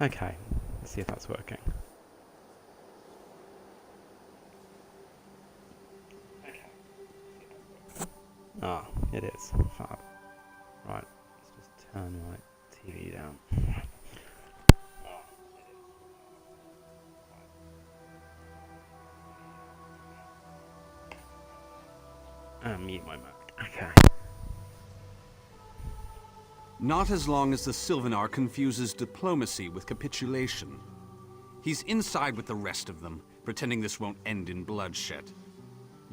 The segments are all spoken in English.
Okay, let's see if that's working. Ah, it is. Fab. Right, let's just turn my TV down. And mute my Mac. Okay. Not as long as the Sylvanar confuses diplomacy with capitulation. He's inside with the rest of them, pretending this won't end in bloodshed.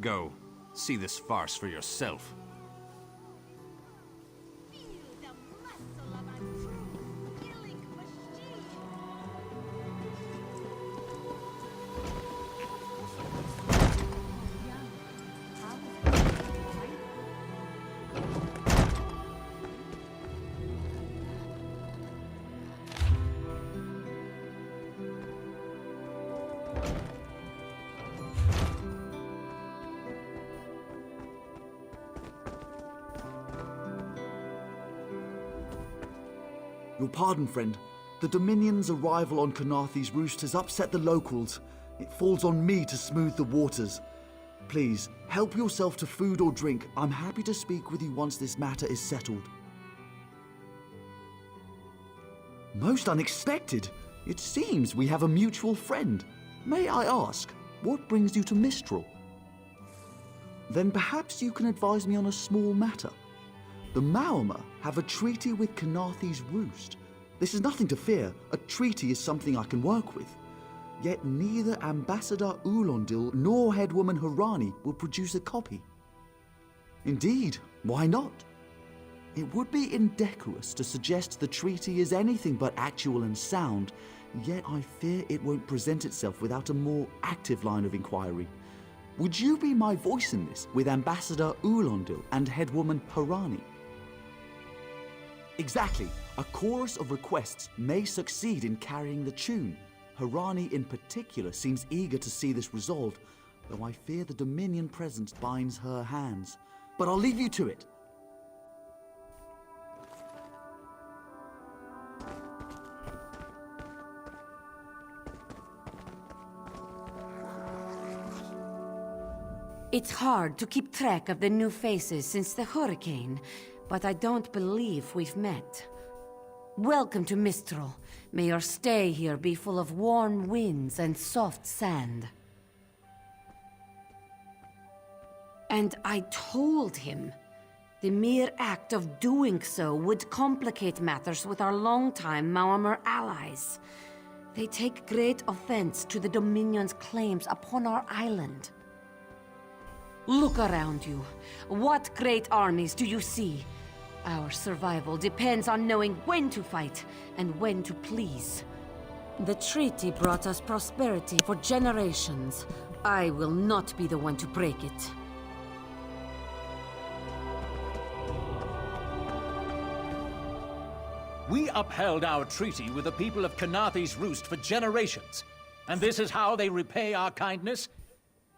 Go, see this farce for yourself. Your pardon, friend. The Dominion's arrival on Khenarthi's roost has upset the locals. It falls on me to smooth the waters. Please, help yourself to food or drink. I'm happy to speak with you once this matter is settled. Most unexpected. It seems we have a mutual friend. May I ask, what brings you to Mistral? Then perhaps you can advise me on a small matter. The Maormer have a treaty with Khenarthi's roost. This is nothing to fear. A treaty is something I can work with. Yet neither Ambassador Ulondil nor Headwoman Harani will produce a copy. Indeed, why not? It would be indecorous to suggest the treaty is anything but actual and sound, yet I fear it won't present itself without a more active line of inquiry. Would you be my voice in this with Ambassador Ulondil and Headwoman Harani? Exactly. A chorus of requests may succeed in carrying the tune. Harani in particular seems eager to see this resolved, though I fear the Dominion presence binds her hands. But I'll leave you to it. It's hard to keep track of the new faces since the hurricane, but I don't believe we've met. Welcome to Mistral. May your stay here be full of warm winds and soft sand. And I told him. The mere act of doing so would complicate matters with our longtime Maormer allies. They take great offense to the Dominion's claims upon our island. Look around you. What great armies do you see? Our survival depends on knowing when to fight and when to please. The treaty brought us prosperity for generations. I will not be the one to break it. We upheld our treaty with the people of Khenarthi's Roost for generations. And this is how they repay our kindness?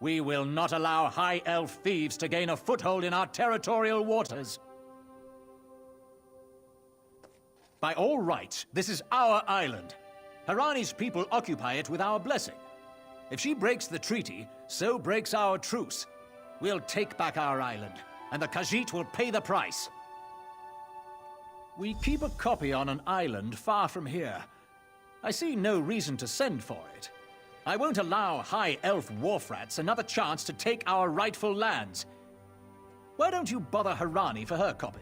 We will not allow High Elf thieves to gain a foothold in our territorial waters. By all rights, this is our island. Harani's people occupy it with our blessing. If she breaks the treaty, so breaks our truce. We'll take back our island, and the Khajiit will pay the price. We keep a copy on an island far from here. I see no reason to send for it. I won't allow High Elf wharf-rats another chance to take our rightful lands. Why don't you bother Harani for her copy?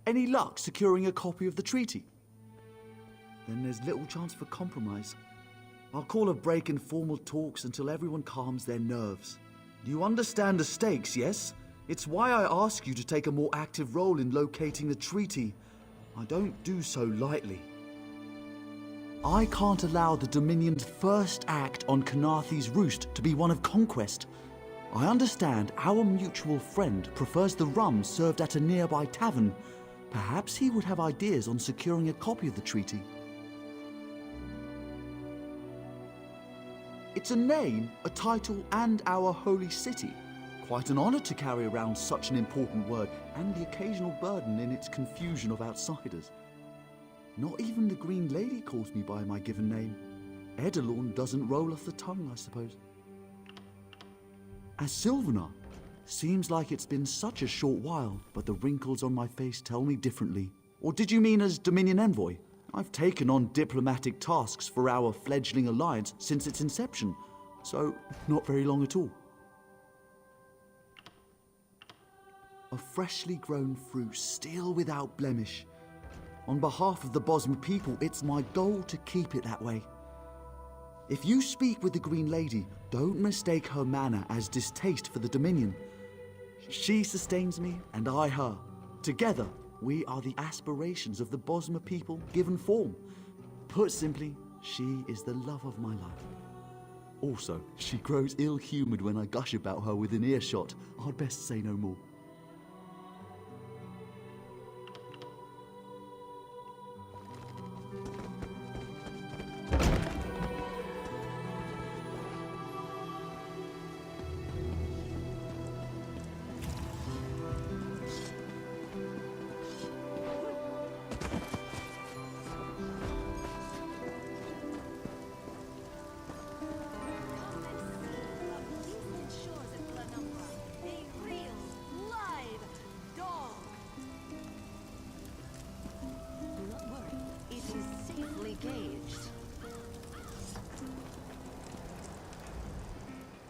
Any luck securing a copy of the treaty? Then there's little chance for compromise. I'll call a break in formal talks until everyone calms their nerves. You understand the stakes, yes? It's why I ask you to take a more active role in locating the treaty. I don't do so lightly. I can't allow the Dominion's first act on Kanathe's roost to be one of conquest. I understand our mutual friend prefers the rum served at a nearby tavern. Perhaps he would have ideas on securing a copy of the treaty. It's a name, a title, and our holy city. Quite an honor to carry around such an important word, and the occasional burden in its confusion of outsiders. Not even the Green Lady calls me by my given name. Edelorn doesn't roll off the tongue, I suppose. As Sylvanar, seems like it's been such a short while, but the wrinkles on my face tell me differently. Or did you mean as Dominion Envoy? I've taken on diplomatic tasks for our fledgling alliance since its inception, so not very long at all. A freshly grown fruit, still without blemish. On behalf of the Bosmer people, it's my goal to keep it that way. If you speak with the Green Lady, don't mistake her manner as distaste for the Dominion. She sustains me, and I her. Together, we are the aspirations of the Bosmer people given form. Put simply, she is the love of my life. Also, she grows ill-humoured when I gush about her within earshot. I'd best say no more.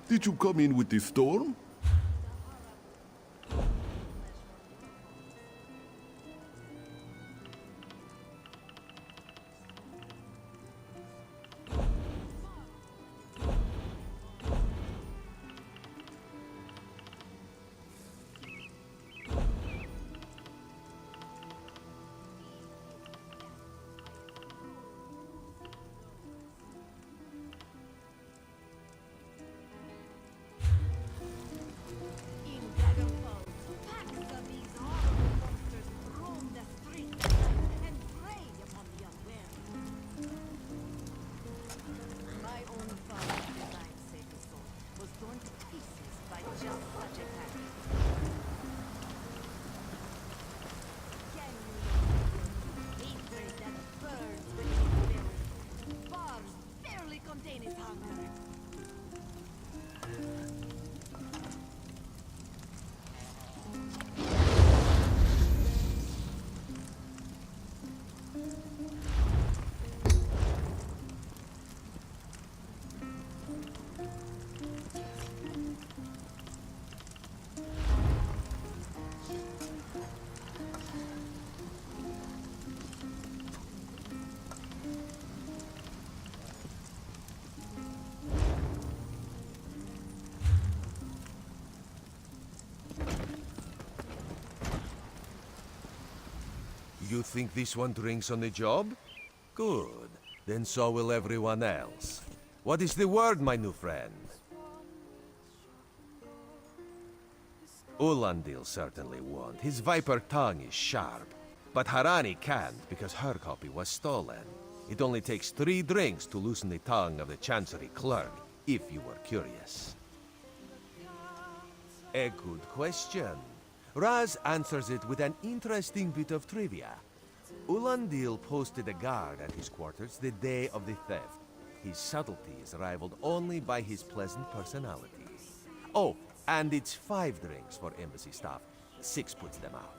Did you come in with the storm? You think this one drinks on the job? Good. Then so will everyone else. What is the word, my new friend? Ulandil certainly won't. His viper tongue is sharp. But Harani can't, because her copy was stolen. It only takes 3 drinks to loosen the tongue of the Chancery clerk, if you were curious. A good question. Raz answers it with an interesting bit of trivia. Ulandil posted a guard at his quarters the day of the theft. His subtlety is rivaled only by his pleasant personality. Oh, and it's 5 drinks for embassy staff. 6 puts them out.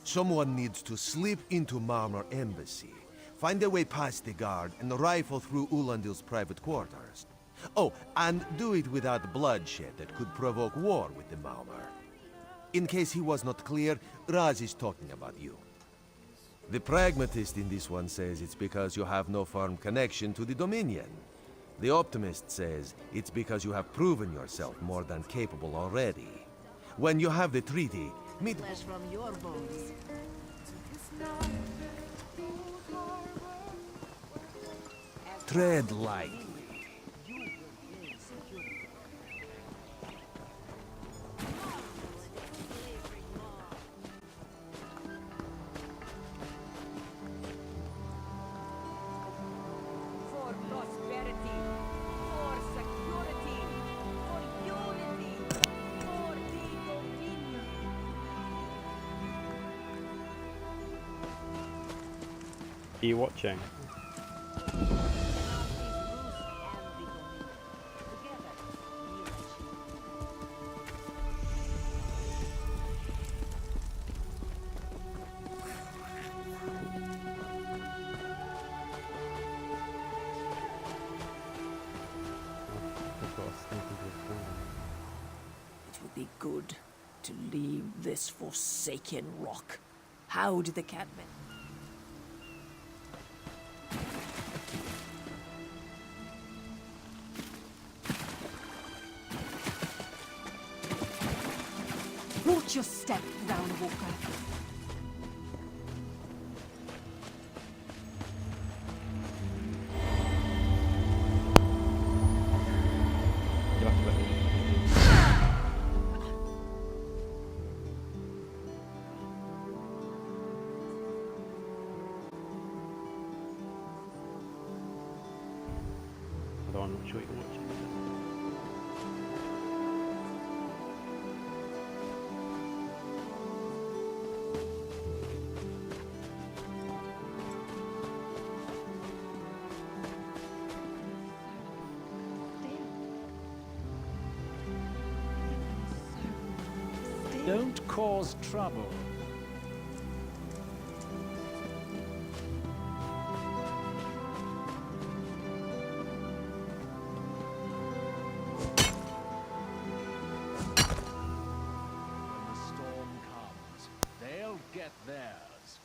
Someone needs to slip into Marmor Embassy, find a way past the guard, and rifle through Ulandil's private quarters. Oh, and do it without bloodshed that could provoke war with the Marmor. In case he was not clear, Raz is talking about you. The pragmatist in this one says it's because you have no firm connection to the Dominion. The optimist says it's because you have proven yourself more than capable already. When you have the treaty, Meet Flesh from your bones. tread lightly. For prosperity, for security, for unity, for the dominion. Are you watching? I've got a sneaky good plan. It would be good to leave this forsaken rock. How did the catman? Watch your step, Brown Walker. You'll have to let me. Although I'm not sure you're watching. Don't cause trouble. When the storm comes, they'll get theirs.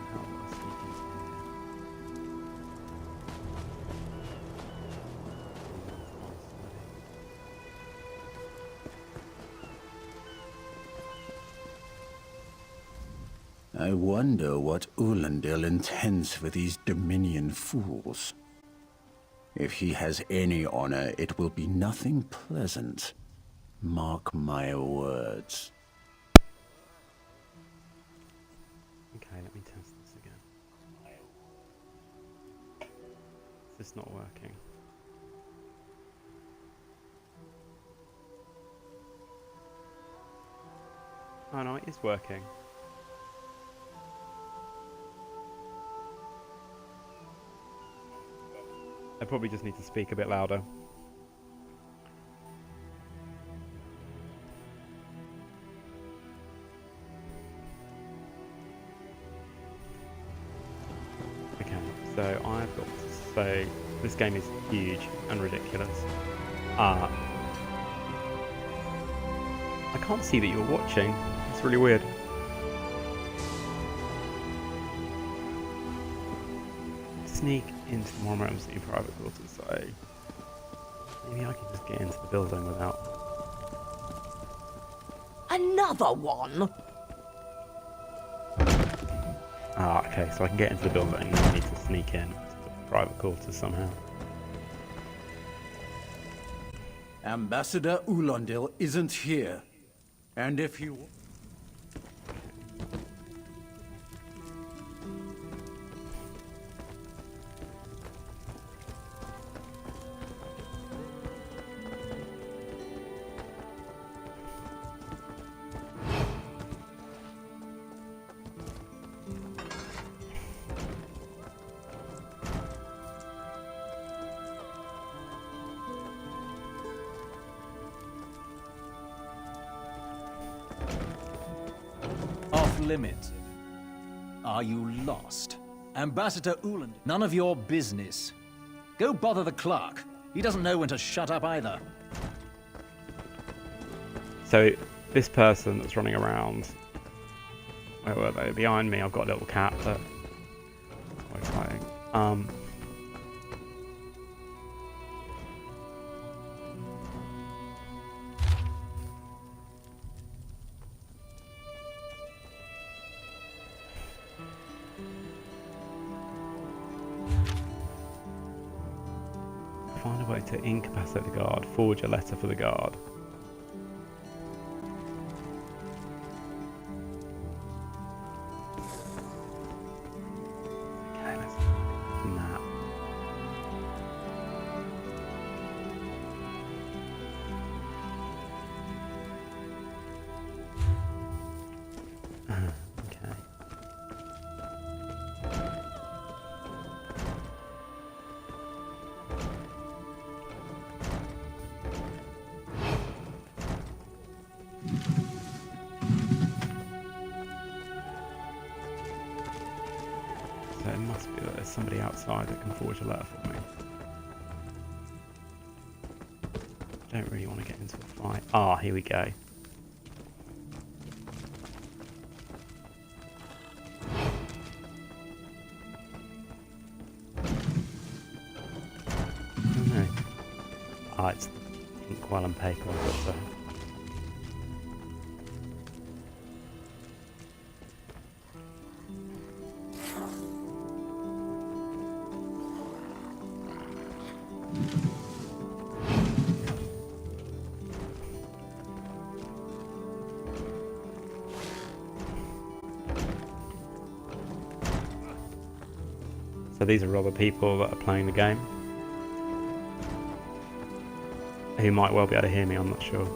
How do I sneak into here? That's my study. I wonder what Ulandil intends for these Dominion fools. If he has any honor, it will be nothing pleasant. Mark my words. Okay, let me test this again. Is this not working? Oh no, it is working. I probably just need to speak a bit louder. Okay, so I've got to say this game is huge and ridiculous. I can't see that you're watching. It's really weird. Sneak into Mormor Embassy private quarters, so maybe I can just get into the building without. Another one? Ah, okay, so I can get into the building, I need to sneak in to the private quarters somehow. Ambassador Ulandil isn't here. And if you... Off limit. Are you lost? Ambassador Uland, none of your business. Go bother the clerk. He doesn't know when to shut up either. So this person that's running around. Where were they? Behind me, I've got a little cat that we're fighting. Find a way to incapacitate the guard. Forge a letter for the guard. Okay, let's look at that. Okay. So it must be that there's somebody outside that can forge a letter for me. I don't really want to get into a fight. Ah, here we go. Oh no. Ah, it's Inkwell paper, but so these are other people that are playing the game, who might well be able to hear me, I'm not sure.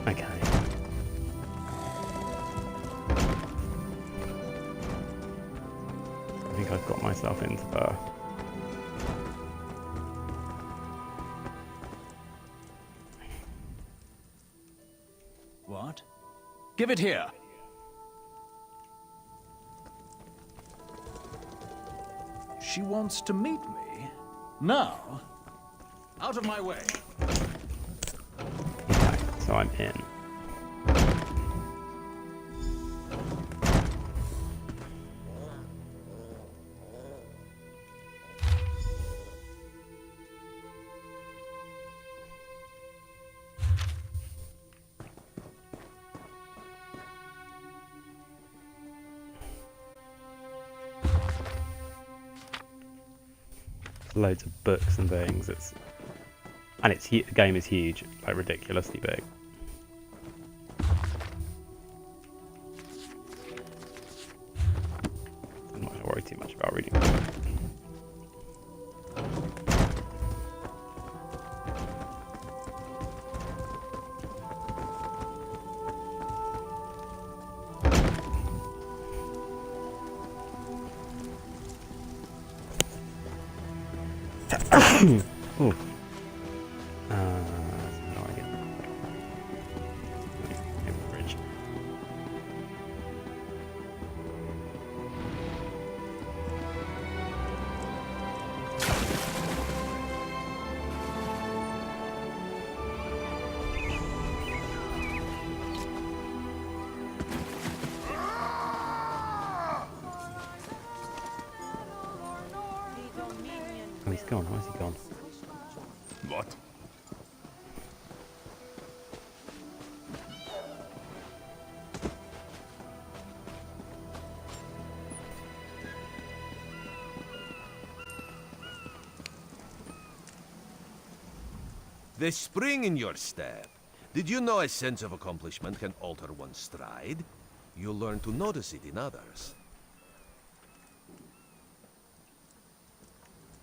Okay. I think I've got myself into the... What? Give it here. She wants to meet me? Now? Out of my way. Okay, so I'm in. Loads of books and things. The game is huge, like ridiculously big. I'm not going to worry too much about reading. Oh. How do I get over the bridge? Oh, he's gone. Where's he gone? What? The spring in your step. Did you know a sense of accomplishment can alter one's stride? You'll learn to notice it in others.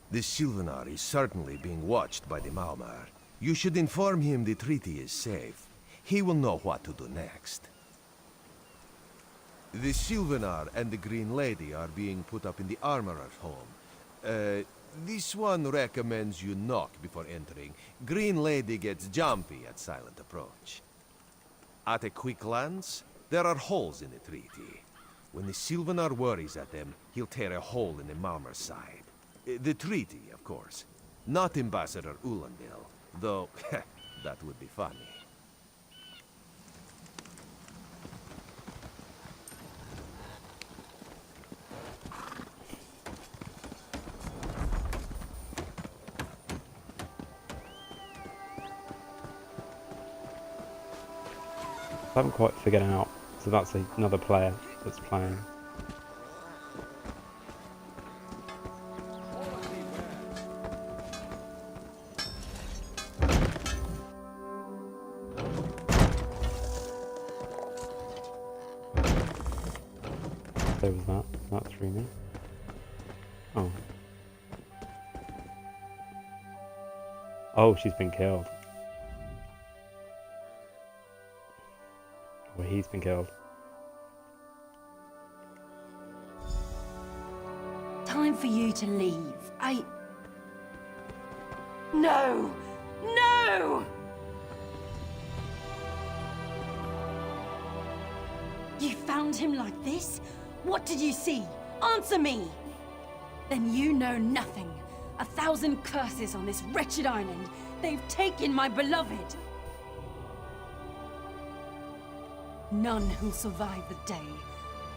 The Sylvanar is certainly being watched by the Maumar. You should inform him the treaty is safe. He will know what to do next. The Sylvanar and the Green Lady are being put up in the Armorer's home. This one recommends you knock before entering. Green Lady gets jumpy at silent approach. At a quick glance, there are holes in the treaty. When the Sylvanar worries at them, he'll tear a hole in the Malmer's side. The treaty, of course. Not Ambassador Ulandil, though that would be funny. I haven't quite figured out. So that's another player that's playing. So was that? That threw me. Oh. Oh, she's been killed. Well, he's been killed. Time for you to leave. No! No! You found him like this? What did you see? Answer me! Then you know nothing. 1,000 curses on this wretched island. They've taken my beloved. None who'll survive the day.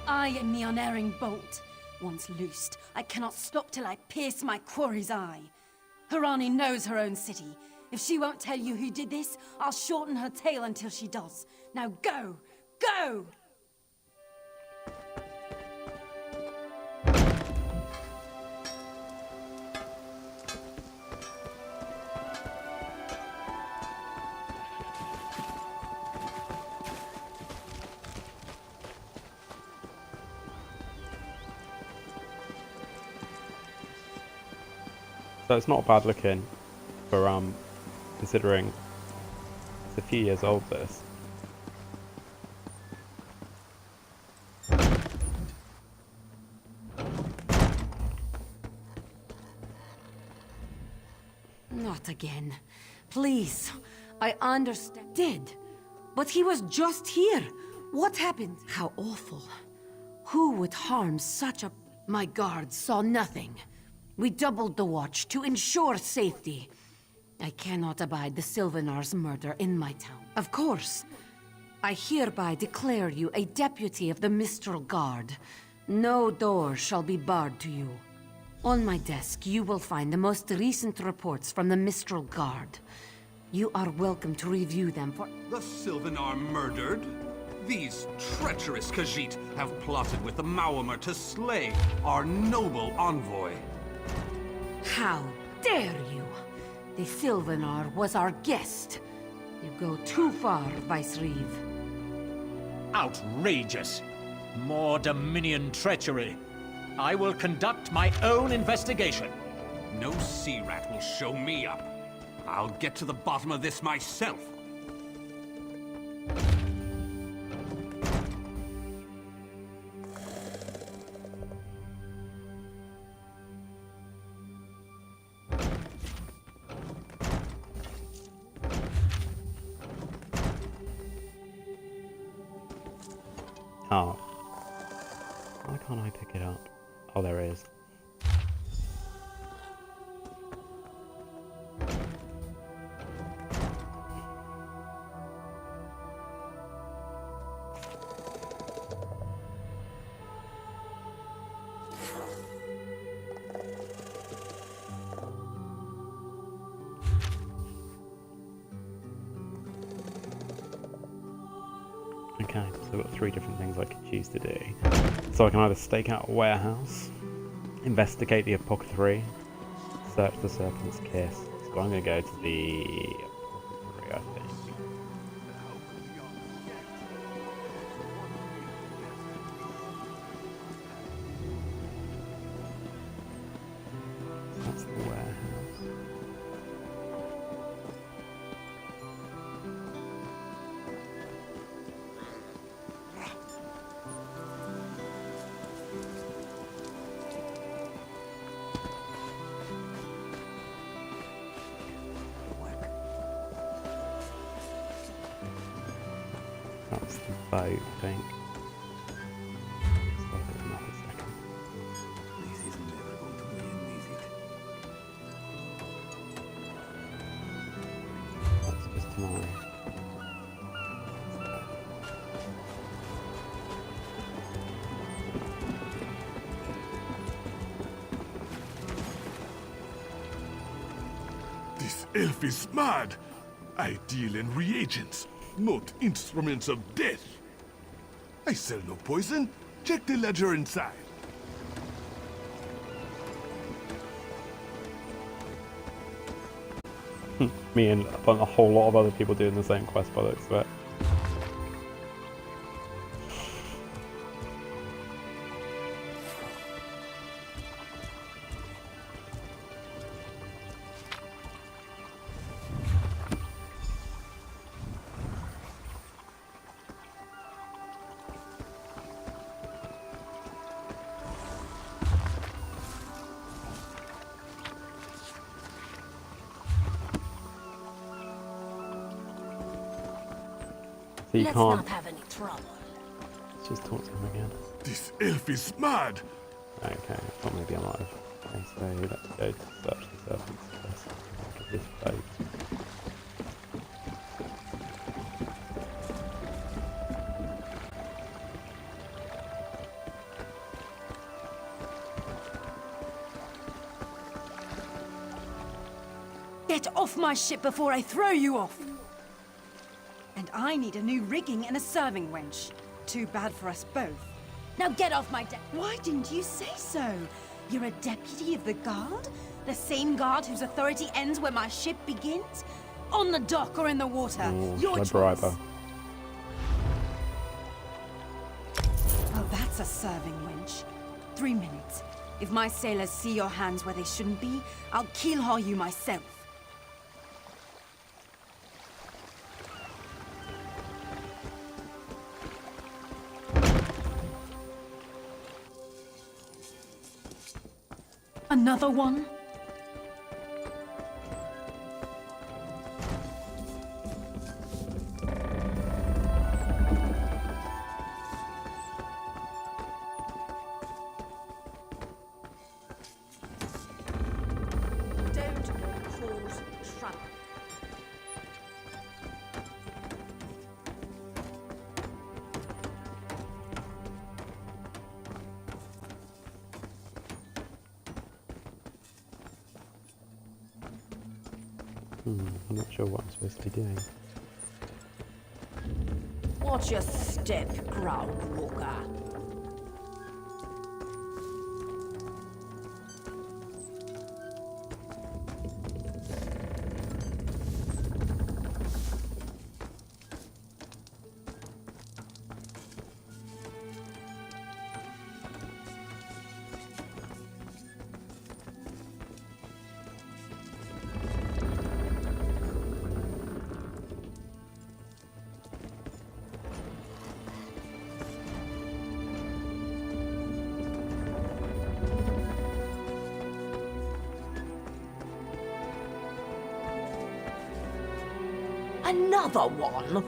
I am the unerring bolt. Once loosed, I cannot stop till I pierce my quarry's eye. Harani knows her own city. If she won't tell you who did this, I'll shorten her tale until she does. Now go! Go! So it's not bad looking for considering it's a few years old, this. Not again. Please. I understand. Did. But he was just here. What happened? How awful. Who would harm such a... My guards saw nothing. We doubled the watch to ensure safety. I cannot abide the Sylvanar's murder in my town. Of course. I hereby declare you a deputy of the Mistral Guard. No door shall be barred to you. On my desk, you will find the most recent reports from the Mistral Guard. You are welcome to review them for... The Sylvanar murdered? These treacherous Khajiit have plotted with the Maormer to slay our noble envoy. How dare you! The Sylvanar was our guest. You go too far, Vicereeve. Outrageous! More Dominion treachery. I will conduct my own investigation. No sea rat will show me up. I'll get to the bottom of this myself. Oh. Why can't I pick it up? Oh, there it is. Okay, so I've got 3 different things I can choose to do. So I can either stake out a warehouse, investigate the apothecary, search the Serpent's Kiss. So I'm going to go to the apothecary, I think. That's the warehouse. That's the boat, I think. Just look at the map a second. This is never going to win, is it? That's just tomorrow. This elf is mad! I deal in reagents, not instruments of death. I sell no poison. Check the ledger inside. Me and a whole lot of other people doing the same quest by the looks of it. So you Let's can't not have any trouble. just talk to him again. This elf is mad! Okay, I thought maybe I might have. Okay, so let's go to search the serpents first. Look at this boat. Get off my ship before I throw you off! And I need a new rigging and a serving wench. Too bad for us both. Now get off my deck! Why didn't you say so? You're a deputy of the guard? The same guard whose authority ends where my ship begins? On the dock or in the water? Your Should I choice. bribe her? Oh, that's a serving wench. 3 minutes. If my sailors see your hands where they shouldn't be, I'll keel-haul you myself. Another one? Don't cause trouble. I'm not sure what I'm supposed to be doing. Watch your step, Groundwalker. Another one?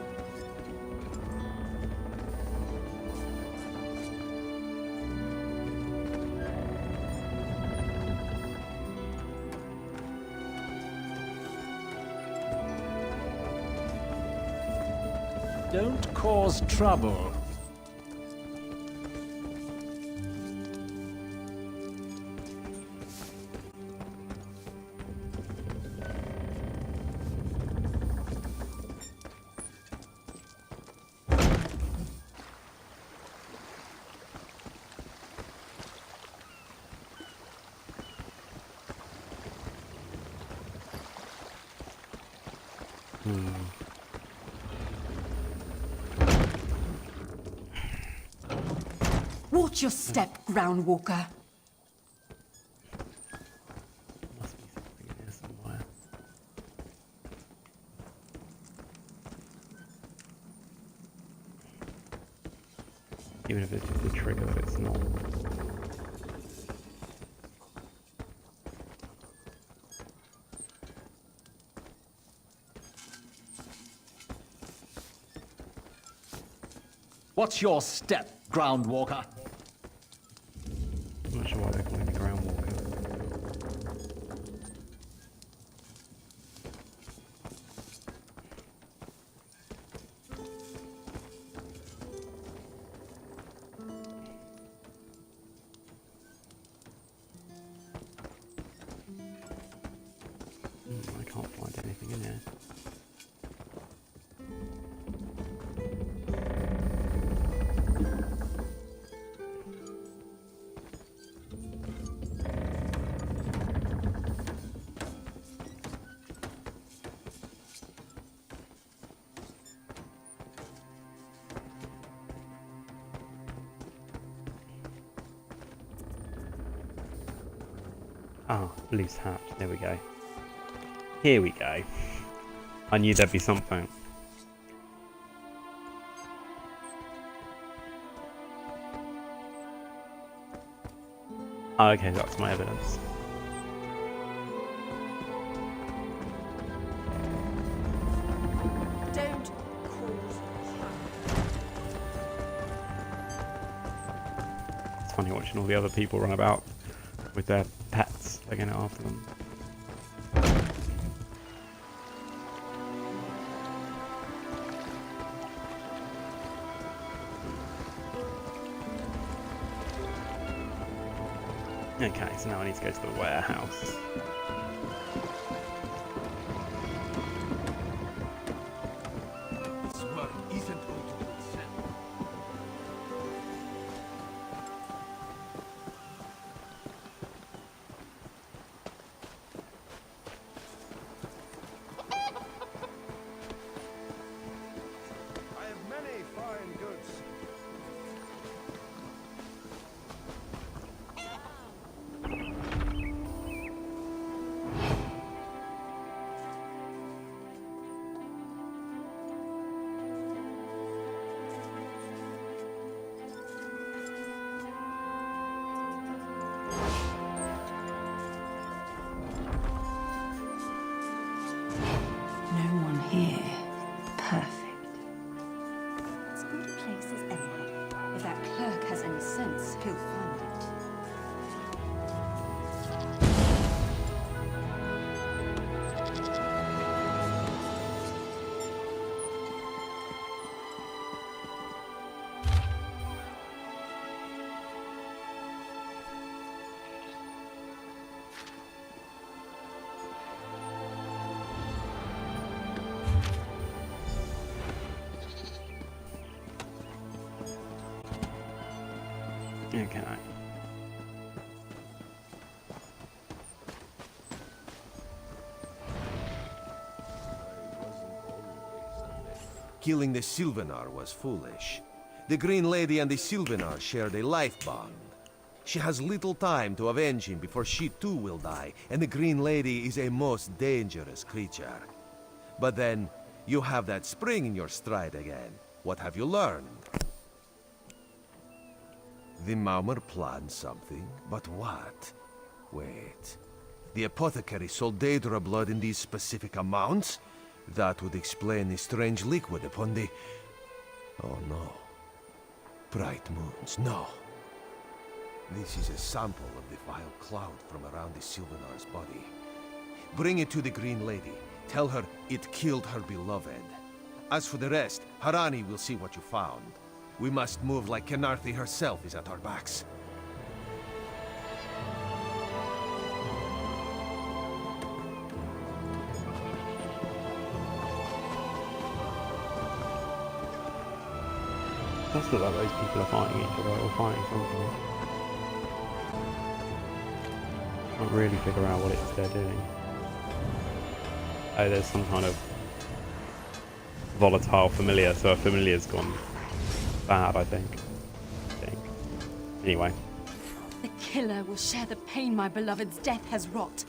Don't cause trouble. Watch your step, Groundwalker. Must be something in here somewhere. Even if it's just a trigger that it's not. What's your step, Groundwalker? I'm not sure why they're calling me Groundwalker. I can't find anything in here. Ah, loose hatch. There we go. Here we go. I knew there'd be something. Oh, okay, that's my evidence. Don't cause trouble. It's funny watching all the other people run about with their pets looking after them. Okay, so now I need to go to the warehouse. This work isn't going to be simple. I have many fine goods. No one here. Perfect. As good a place as any. If that clerk has any sense, he'll find it. Okay. Killing the Sylvanar was foolish. The Green Lady and the Sylvanar shared a life bond. She has little time to avenge him before she too will die, and the Green Lady is a most dangerous creature. But then, you have that spring in your stride again. What have you learned? The Maumar planned something, but what? Wait. The apothecary sold Daedra blood in these specific amounts? That would explain the strange liquid upon the... Oh no. Bright moons, no. This is a sample of the vile cloud from around the Sylvanar's body. Bring it to the Green Lady. Tell her it killed her beloved. As for the rest, Harani will see what you found. We must move like Kenarthi herself is at our backs. It does look like those people are fighting each other or fighting something. Can't really figure out what it is they're doing. Oh, there's some kind of volatile familiar, so a familiar's gone bad, I think. Anyway. The killer will share the pain my beloved's death has wrought.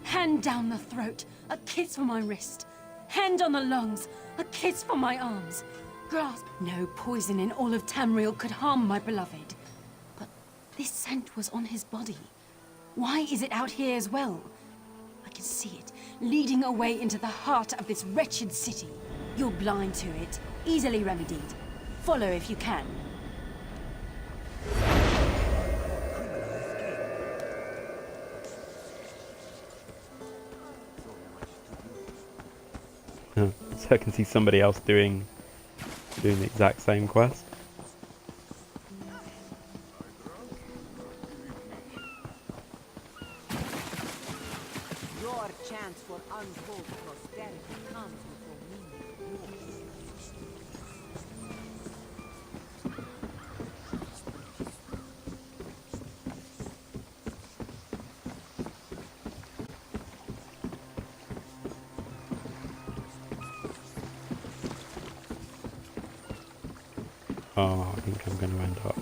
Hand down the throat, a kiss for my wrist. Hand on the lungs, a kiss for my arms. Grasp. No poison in all of Tamriel could harm my beloved. But this scent was on his body. Why is it out here as well? I can see it, leading away into the heart of this wretched city. You're blind to it, easily remedied. Follow if you can. So I can see somebody else doing the exact same quest. Your chance for untold prosperity comes with your Oh, I think I'm going to end up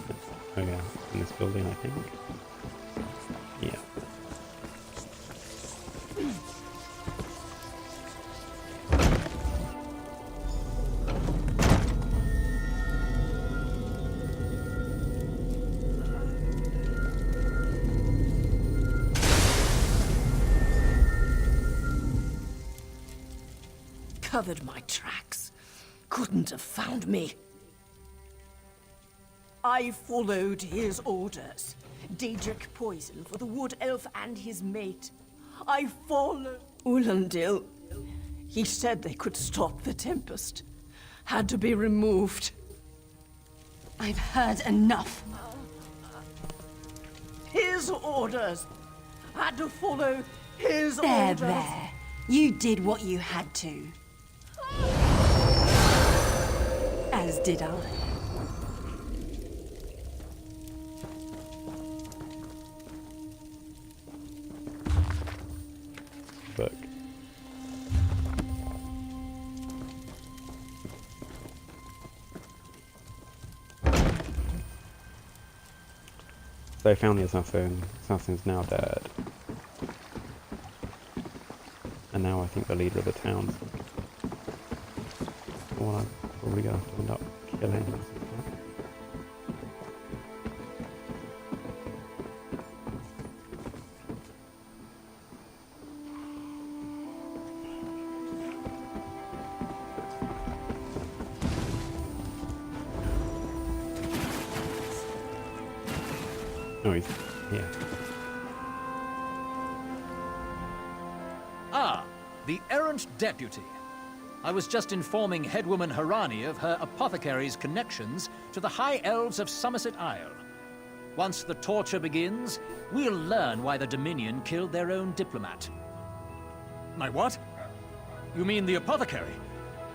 in this building, I think. Yeah. Covered my tracks. Couldn't have found me. I followed his orders. Daedric poison for the wood elf and his mate. I followed Ulandil. He said they could stop the Tempest. Had to be removed. I've heard enough. His orders. Had to follow his There, orders. there. You did what you had to. As did I. Book. So I found the assassin. Assassin's now dead. And now I think the leader of the town's the one I'm probably going to have to end up killing. Oh, he's here. Ah, the errant deputy. I was just informing Headwoman Harani of her apothecary's connections to the High Elves of Somerset Isle. Once the torture begins, we'll learn why the Dominion killed their own diplomat. My what? You mean the apothecary?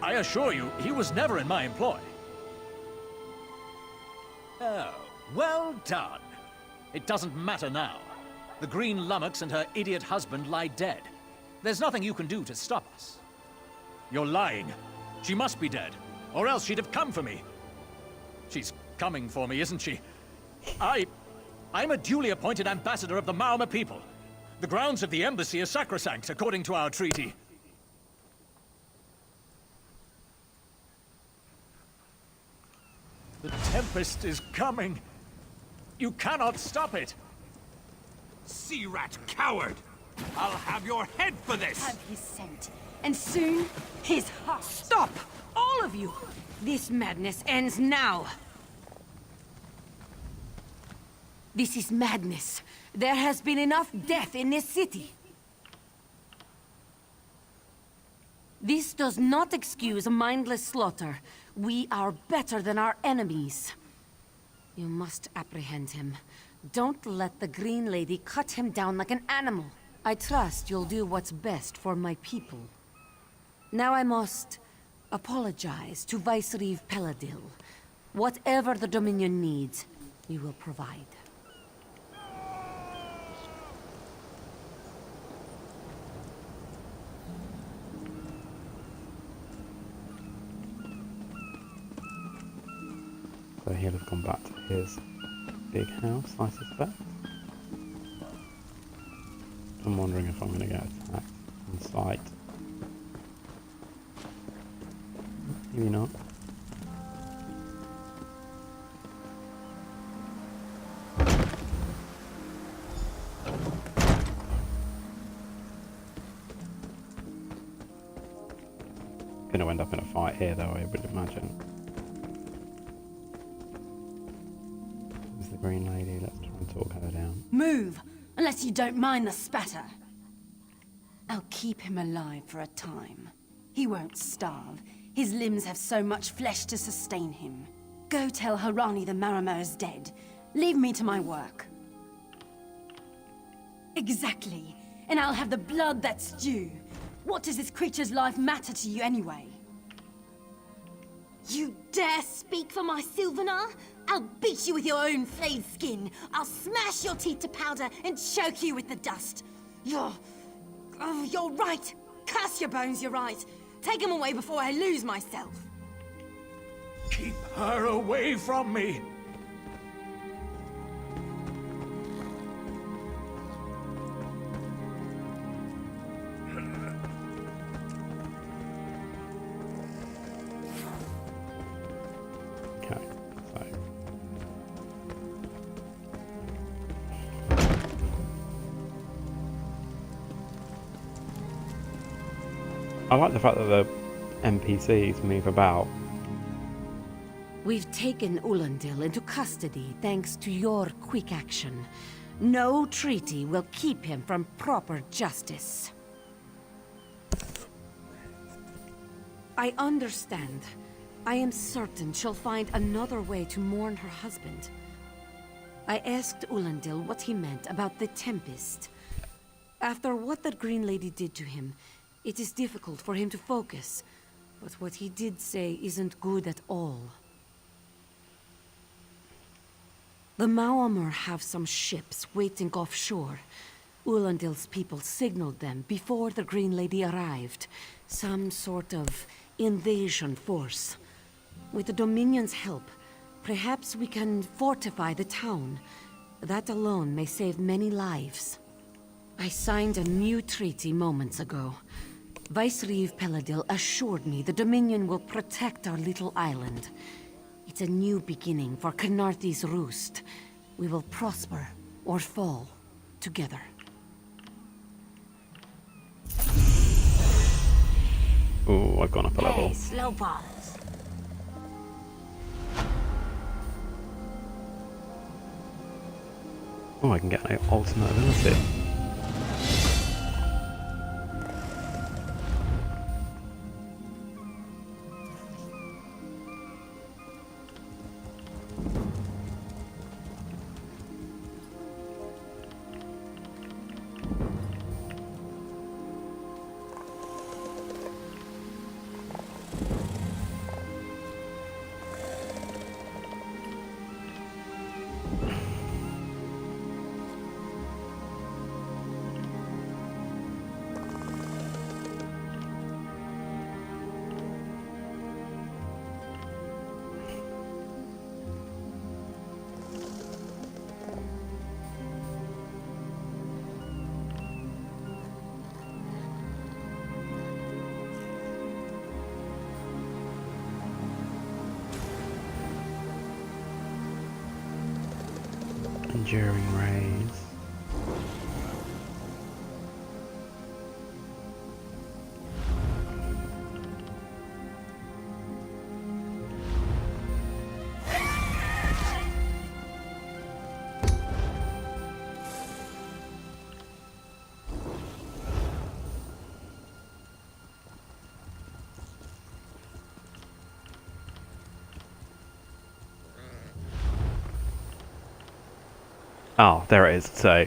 I assure you, he was never in my employ. Oh, well done. It doesn't matter now. The Green Lummox and her idiot husband lie dead. There's nothing you can do to stop us. You're lying. She must be dead, or else she'd have come for me. She's coming for me, isn't she? I'm a duly appointed ambassador of the Maormer people. The grounds of the embassy are sacrosanct, according to our treaty. The Tempest is coming. You cannot stop it. Sea rat coward! I'll have your head for this! Have his scent. And soon, his heart. Stop! All of you! This madness ends now! This is madness. There has been enough death in this city. This does not excuse mindless slaughter. We are better than our enemies. You must apprehend him. Don't let the Green Lady cut him down like an animal. I trust you'll do what's best for my people. Now I must apologize to Vicereeve Peladil. Whatever the Dominion needs, we will provide. So he'll have gone back to his big house, I suspect. I'm wondering if I'm going to get attacked on sight. Maybe not. Going to end up in a fight here, though, I would imagine. Green Lady. Let's try and talk her down. Move, unless you don't mind the spatter. I'll keep him alive for a time. He won't starve. His limbs have so much flesh to sustain him. Go tell Harani the Marama is dead. Leave me to my work. Exactly. And I'll have the blood that's due. What does this creature's life matter to you anyway? You dare speak for my Sylvanar? I'll beat you with your own flayed skin. I'll smash your teeth to powder and choke you with the dust. You're right. Curse your bones, you're right. Take him away before I lose myself. Keep her away from me! Okay, so I like the fact that the NPCs move about. We've taken Ulandil into custody thanks to your quick action. No treaty will keep him from proper justice. I understand. I am certain she'll find another way to mourn her husband. I asked Ulandil what he meant about the Tempest. After what that Green Lady did to him, it is difficult for him to focus. But what he did say isn't good at all. The Maormer have some ships waiting offshore. Ulandil's people signaled them before the Green Lady arrived. Some sort of invasion force. With the Dominion's help, perhaps we can fortify the town. That alone may save many lives. I signed a new treaty moments ago. Vicereeve Peladil assured me the Dominion will protect our little island. It's a new beginning for Khenarthi's Roost. We will prosper or fall together. Oh, I've gone up a level. Hey, Slowpaws. Oh, I can get an ultimate ability. Enduring rays. Oh, there it is. So,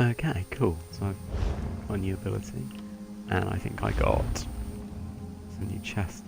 okay, cool. So I've got a new ability, and I think I got some new chest.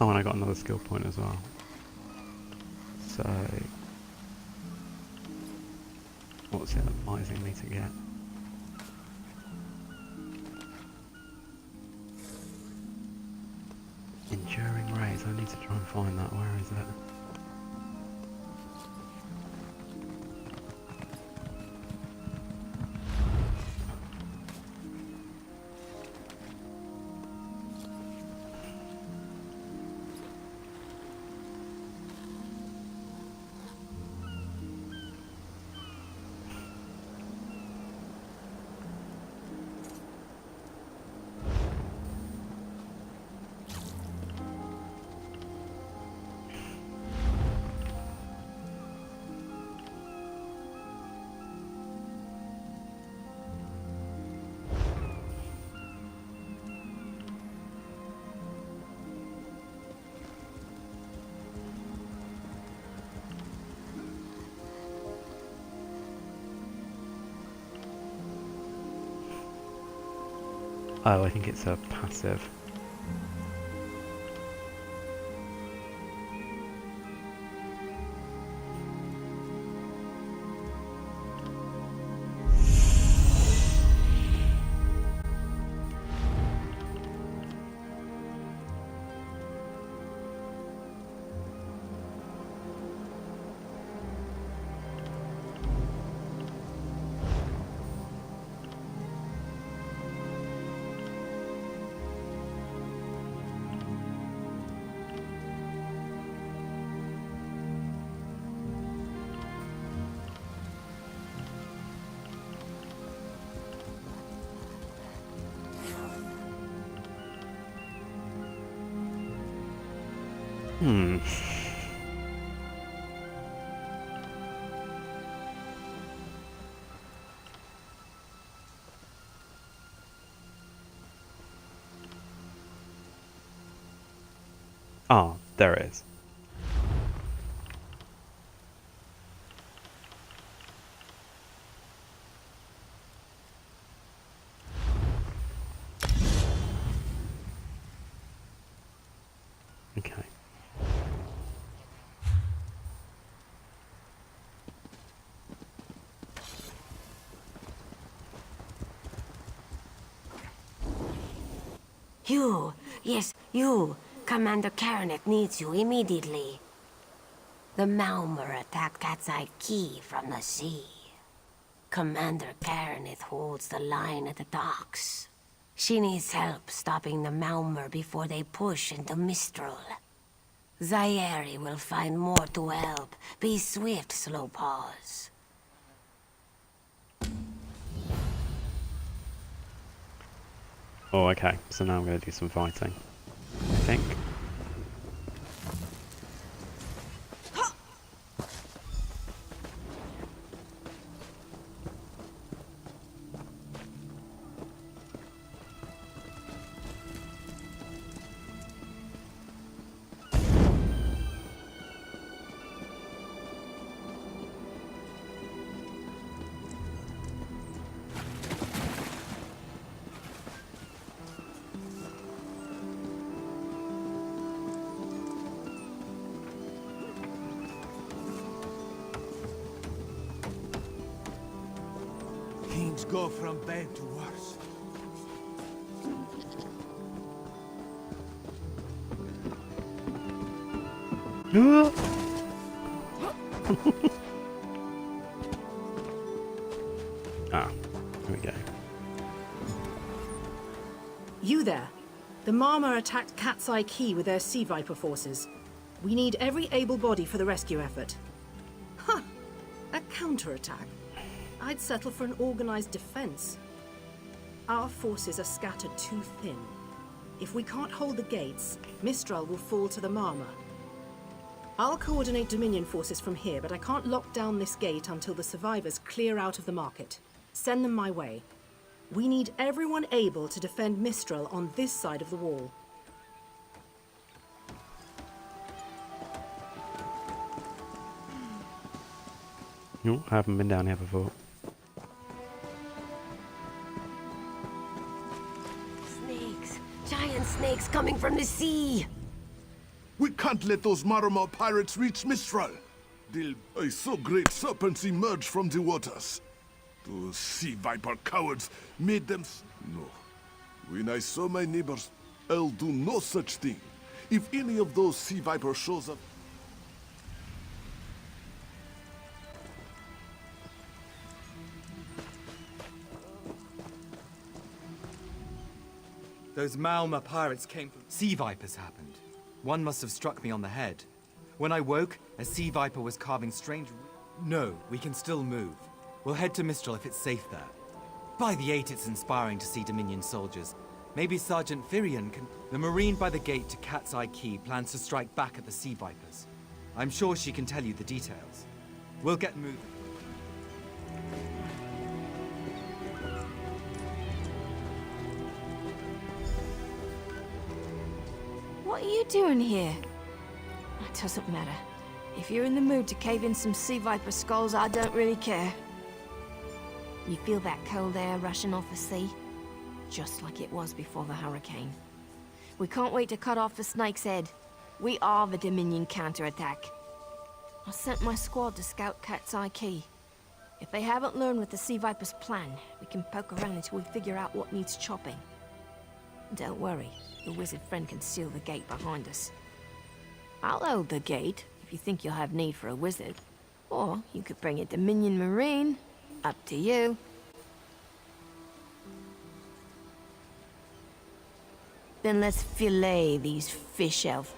Oh, and I got another skill point as well. So, what's it advising me to get? Enduring Rays. I need to try and find that. Where is it? Oh, I think it's a passive. Ah, there it is. Okay. You, yes, you. Commander Karanet needs you immediately. The Malmer attacked Cat's Eye Key from the sea. Commander Karanet holds the line at the docks. She needs help stopping the Malmer before they push into Mistral. Zairi will find more to help. Be swift, Slowpaws. Oh, okay. So now I'm going to do some fighting, I think. Things go from bad to worse. Ah, here we go. You there. The Marmor attacked Cat's Eye Key with their Sea Viper forces. We need every able body for the rescue effort. Huh. A counterattack? I'd settle for an organized defense. Our forces are scattered too thin. If we can't hold the gates, Mistral will fall to the Marmor. I'll coordinate Dominion forces from here, but I can't lock down this gate until the survivors clear out of the market. Send them my way. We need everyone able to defend Mistral on this side of the wall. Oh, I haven't been down here before. Snakes! Giant snakes coming from the sea! can't let those Marmor pirates reach Mistral. I saw great serpents emerge from the waters. Those sea viper cowards made them... No. When I saw my neighbors, I'll do no such thing. If any of those sea vipers shows up... Those Malma pirates came from... Sea vipers happened. One must have struck me on the head. When I woke, a sea viper was carving strange... No, we can still move. We'll head to Mistral if it's safe there. By the eight, it's inspiring to see Dominion soldiers. Maybe Sergeant Firion can... The Marine by the gate to Cat's Eye Key plans to strike back at the sea vipers. I'm sure she can tell you the details. We'll get moving. What are you doing here? It doesn't matter. If you're in the mood to cave in some sea viper skulls, I don't really care. You feel that cold air rushing off the sea? Just like it was before the hurricane. We can't wait to cut off the snake's head. We are the Dominion counterattack. I sent my squad to scout Cat's Eye Key. If they haven't learned what the sea viper's plan, we can poke around until we figure out what needs chopping. Don't worry, the wizard friend can seal the gate behind us. I'll hold the gate, if you think you'll have need for a wizard. Or you could bring a Dominion Marine. Up to you. Then let's fillet these fish elves.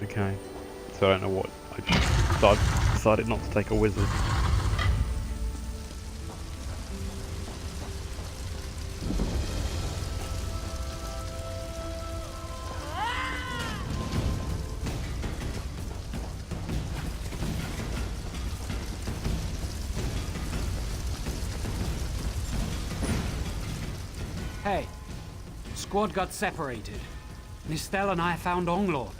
Okay. So I don't know what... I've decided not to take a wizard. Hey, squad got separated. Nistel and I found Onglorn.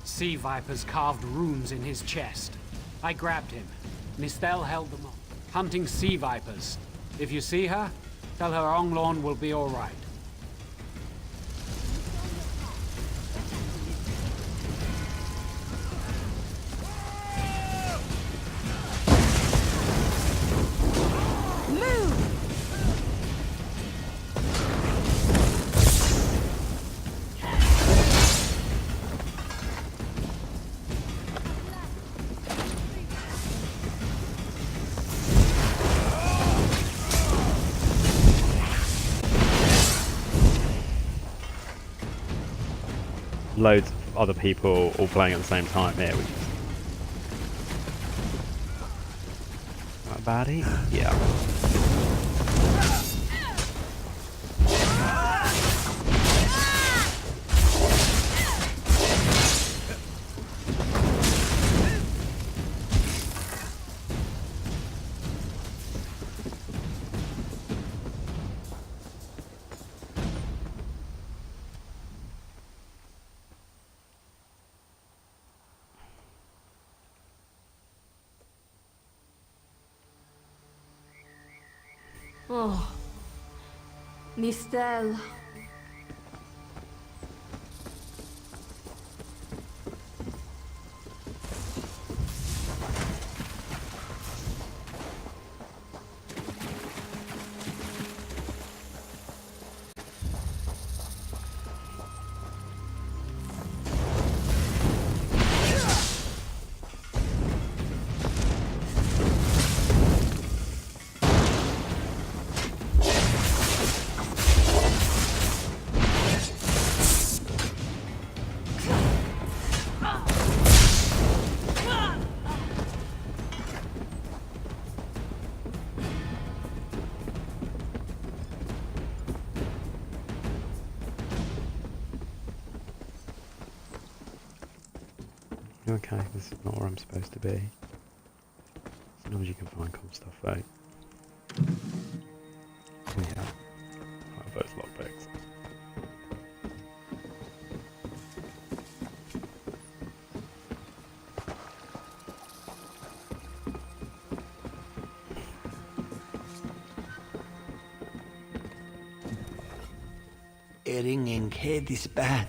Sea vipers carved runes in his chest. I grabbed him. Nistel held them off. Hunting sea vipers. If you see her, tell her Onglorn will be all right. Loads of other people all playing at the same time here, which is... That baddie? Yeah. Oh, Nistel. Okay, this is not where I'm supposed to be. Sometimes you can find cool stuff though. Oh yeah, I have those lockpicks. Erring en head is bad,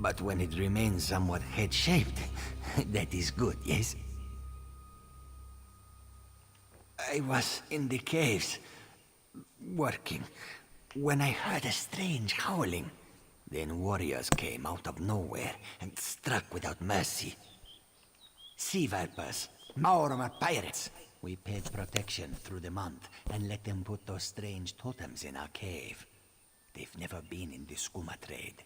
But when it remains somewhat head-shaped, that is good, yes? I was in the caves, working, when I heard a strange howling. Then warriors came out of nowhere and struck without mercy. Sea vipers, Maormer pirates. We paid protection through the month and let them put those strange totems in our cave. They've never been in the skooma trade.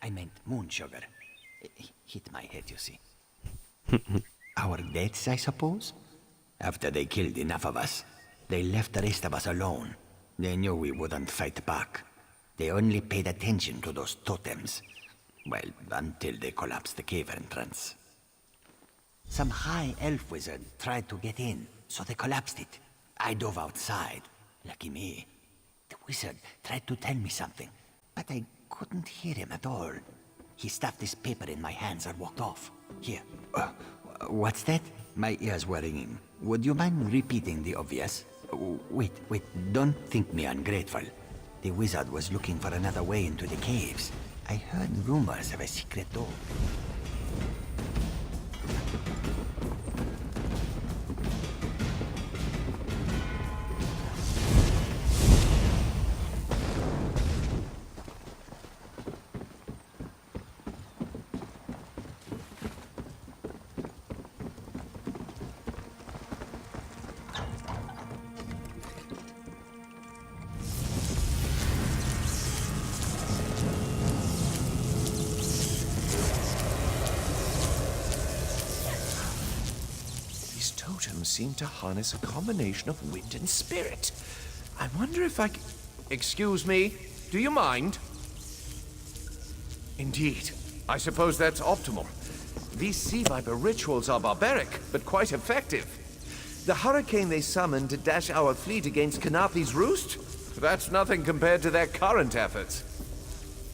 I meant moon sugar. Hit my head, you see. Our deaths, I suppose? After they killed enough of us, they left the rest of us alone. They knew we wouldn't fight back. They only paid attention to those totems. Well, until they collapsed the cave entrance. Some high elf wizard tried to get in, so they collapsed it. I dove outside. Lucky me. The wizard tried to tell me something, but I couldn't hear him at all. He stuffed this paper in my hands and walked off. Here. What's that? My ears were ringing. Would you mind repeating the obvious? Wait, don't think me ungrateful. The wizard was looking for another way into the caves. I heard rumors of a secret door. Totems seem to harness a combination of wind and spirit. I wonder if I c... Excuse me, do you mind? Indeed. I suppose that's optimal. These sea viper rituals are barbaric, but quite effective. The hurricane they summoned to dash our fleet against Kanafi's roost? That's nothing compared to their current efforts.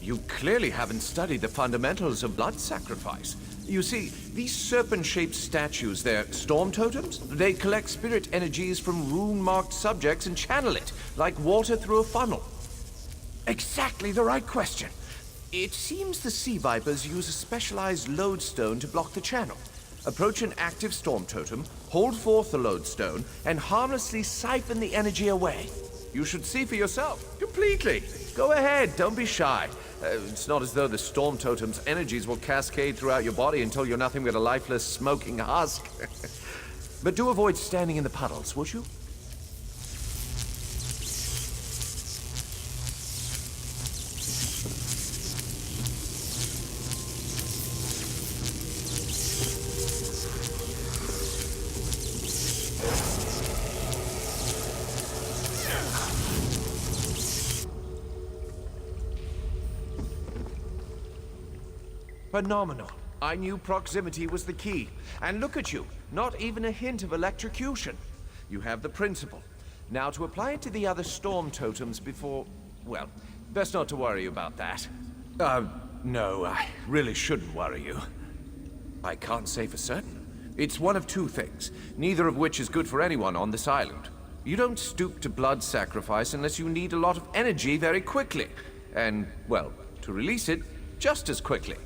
You clearly haven't studied the fundamentals of blood sacrifice. You see, these serpent-shaped statues, they're storm totems. They collect spirit energies from rune-marked subjects and channel it, like water through a funnel. Exactly the right question. It seems the sea vipers use a specialized lodestone to block the channel. Approach an active storm totem, hold forth the lodestone, and harmlessly siphon the energy away. You should see for yourself, completely. Go ahead, don't be shy. It's not as though the storm totem's energies will cascade throughout your body until you're nothing but a lifeless, smoking husk. But do avoid standing in the puddles, would you? Phenomenal. I knew proximity was the key. And look at you, not even a hint of electrocution. You have the principle. Now to apply it to the other storm totems before... well, best not to worry about that. No, I really shouldn't worry you. I can't say for certain. It's one of two things, neither of which is good for anyone on this island. You don't stoop to blood sacrifice unless you need a lot of energy very quickly. And, well, to release it, just as quickly.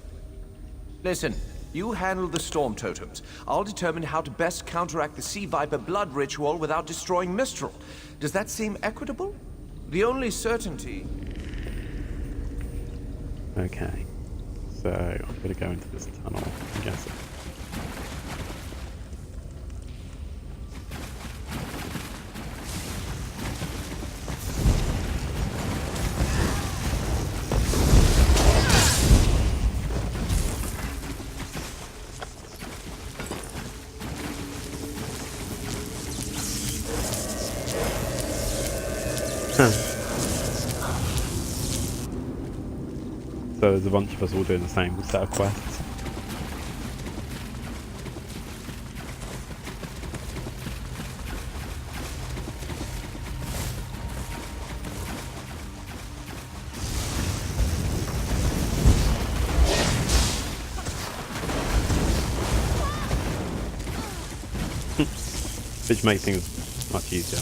Listen, you handle the storm totems. I'll determine how to best counteract the sea viper blood ritual without destroying Mistral. Does that seem equitable? The only certainty... Okay. So, I'm gonna go into this tunnel, I guess. So there's a bunch of us all doing the same set of quests. Which makes things much easier.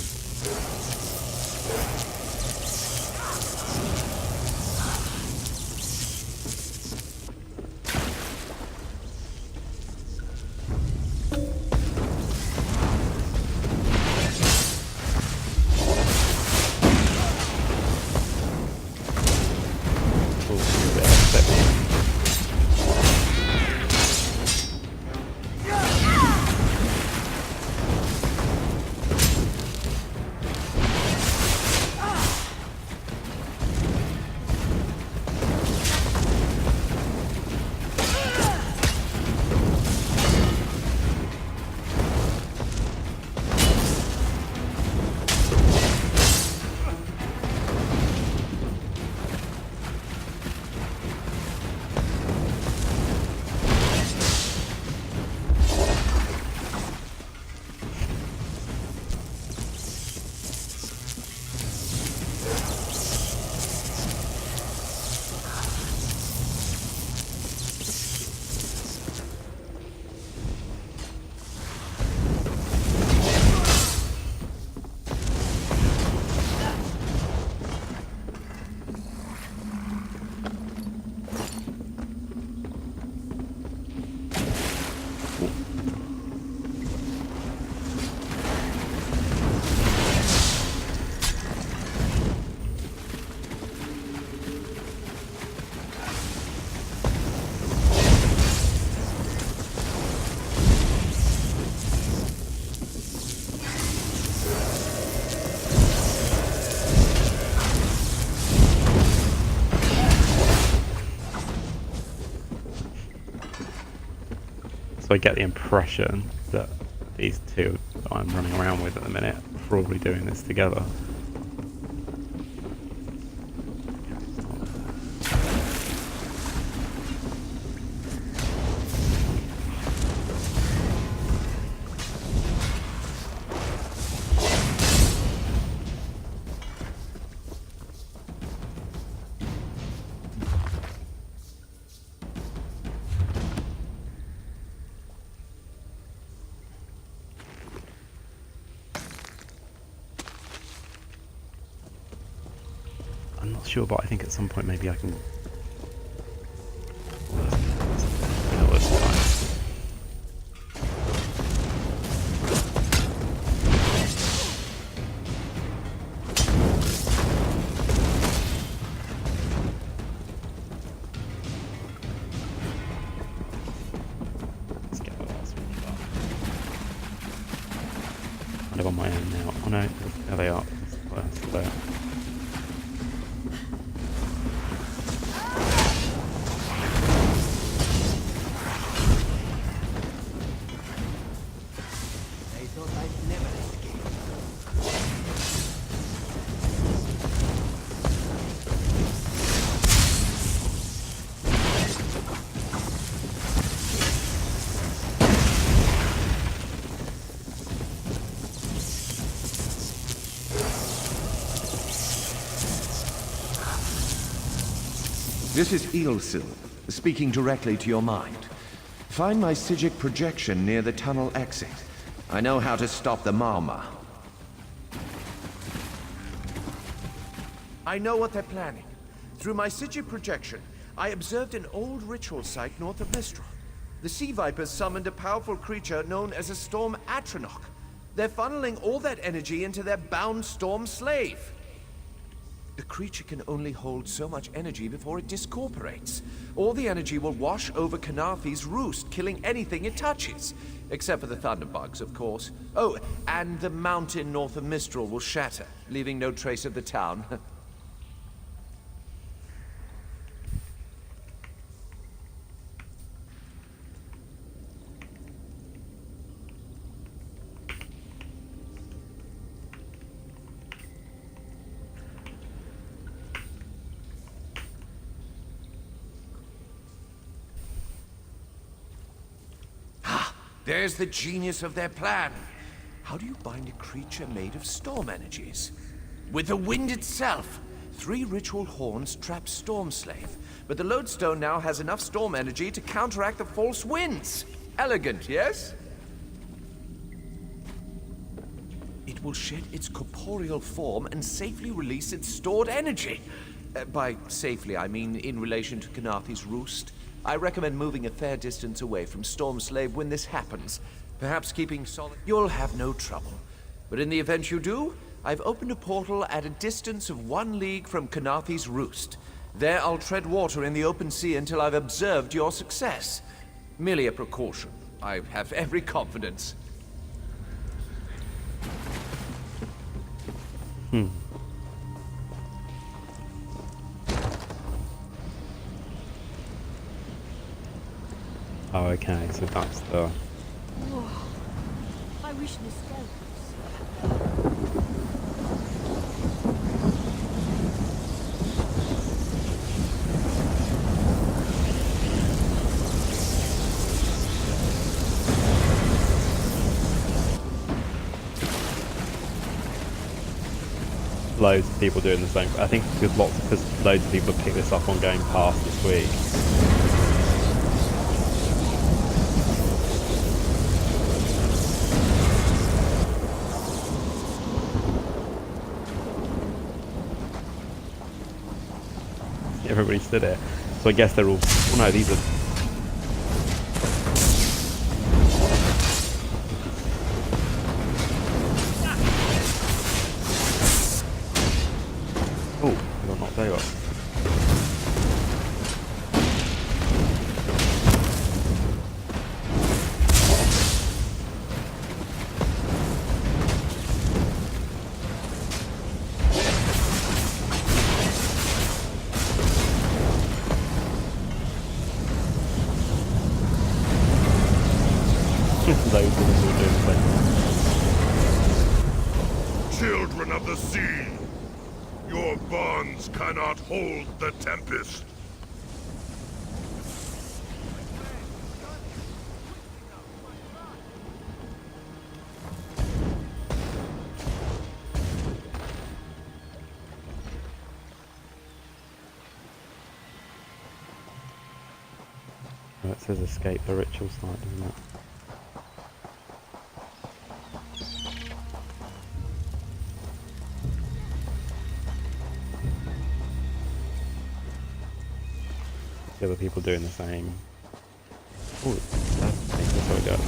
So I get the impression that these two that I'm running around with at the minute are probably doing this together. I'm not sure, but I think at some point maybe I can... No, that's fine. Let's get the last one up. Kind of on my own now. Oh no, there they are. That's there. This is Eilsil, speaking directly to your mind. Find my Psijic projection near the tunnel exit. I know how to stop the Marma. I know what they're planning. Through my Psijic projection, I observed an old ritual site north of Mistral. The Sea Vipers summoned a powerful creature known as a Storm Atronach. They're funneling all that energy into their bound Storm Slave. The creature can only hold so much energy before it discorporates. All the energy will wash over Kanafi's roost, killing anything it touches. Except for the thunderbugs, of course. Oh, and the mountain north of Mistral will shatter, leaving no trace of the town. There's the genius of their plan. How do you bind a creature made of storm energies? With the wind itself. 3 ritual horns trap Storm Slave, but the lodestone now has enough storm energy to counteract the false winds. Elegant, yes? It will shed its corporeal form and safely release its stored energy. By safely, I mean in relation to Kanafi's roost. I recommend moving a fair distance away from Storm Slave when this happens. Perhaps keeping solid... You'll have no trouble. But in the event you do, I've opened a portal at a distance of 1 league from Kanafi's roost. There I'll tread water in the open sea until I've observed your success. Merely a precaution. I have every confidence. Oh, okay, so that's the... Oh, I wish Nistel loads of people doing the same. I think because loads of people have picked this up on Game Pass this week. Everybody stood here, so I guess they're all... Oh no, these are... Oh, I got knocked over. those of us who are doing the same. Children of the sea, your bonds cannot hold the tempest. Oh, it says escape the ritual site, doesn't it? The other people doing the same. Oh, that's what we got.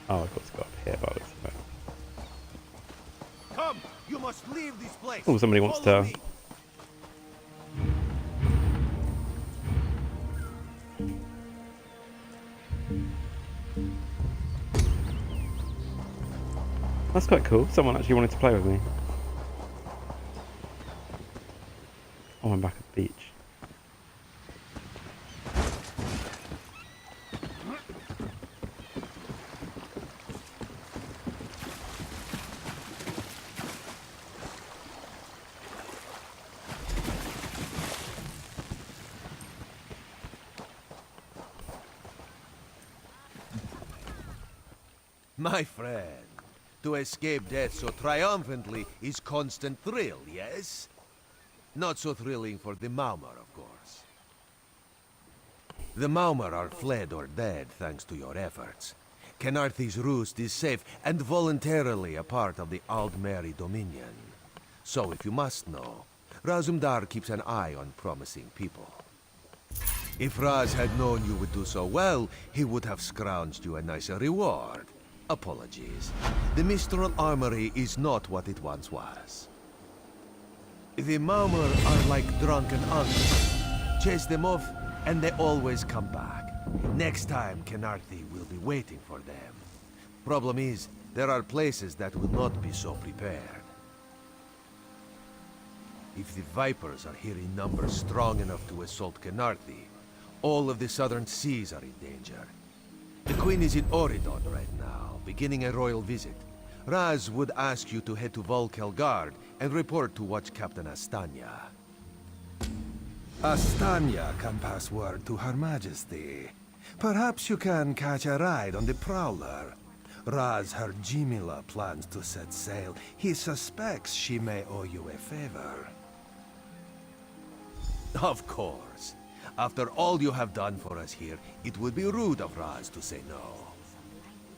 Oh, of course, got up here by the looks of it. Come, you must leave this place. Oh, somebody wants Follow to. me. That's quite cool. Someone actually wanted to play with me. Oh, I'm back at the beach. My friend, to escape death so triumphantly is constant thrill, yes? Not so thrilling for the Maumar, of course. The Maumar are fled or dead thanks to your efforts. Kenarthi's roost is safe and voluntarily a part of the Aldmeri Dominion. So if you must know, Razumdar keeps an eye on promising people. If Raz had known you would do so well, he would have scrounged you a nicer reward. Apologies. The Mistral Armory is not what it once was. The Maumar are like drunken uncles. Chase them off, and they always come back. Next time, Kenarthi will be waiting for them. Problem is, there are places that will not be so prepared. If the Vipers are here in numbers strong enough to assault Kenarthi, all of the southern seas are in danger. The Queen is in Oridon right now, beginning a royal visit. Raz would ask you to head to Volkelgard and report to Watch Captain Astanya. Astanya can pass word to Her Majesty. Perhaps you can catch a ride on the Prowler. Raz Her Jimila plans to set sail. He suspects she may owe you a favor. Of course. After all you have done for us here, it would be rude of Raz to say no.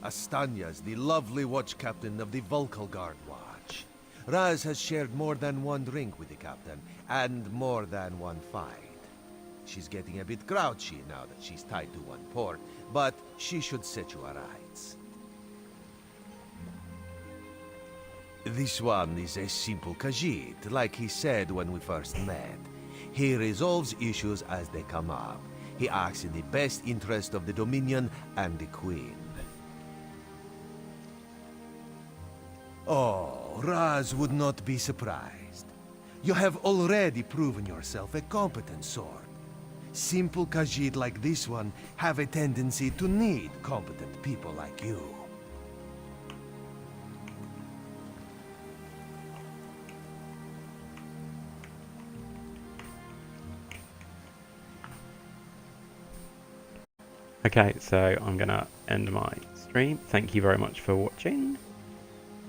Astanya's the lovely watch captain of the Volkelgard Watch. Raz has shared more than one drink with the captain, and more than one fight. She's getting a bit grouchy now that she's tied to one port, but she should set you aright. This one is a simple Khajiit, like he said when we first met. He resolves issues as they come up. He acts in the best interest of the Dominion and the Queen. Oh, Raz would not be surprised. You have already proven yourself a competent sword. Simple Khajiit like this one have a tendency to need competent people like you. Okay, so I'm gonna end my stream. Thank you very much for watching.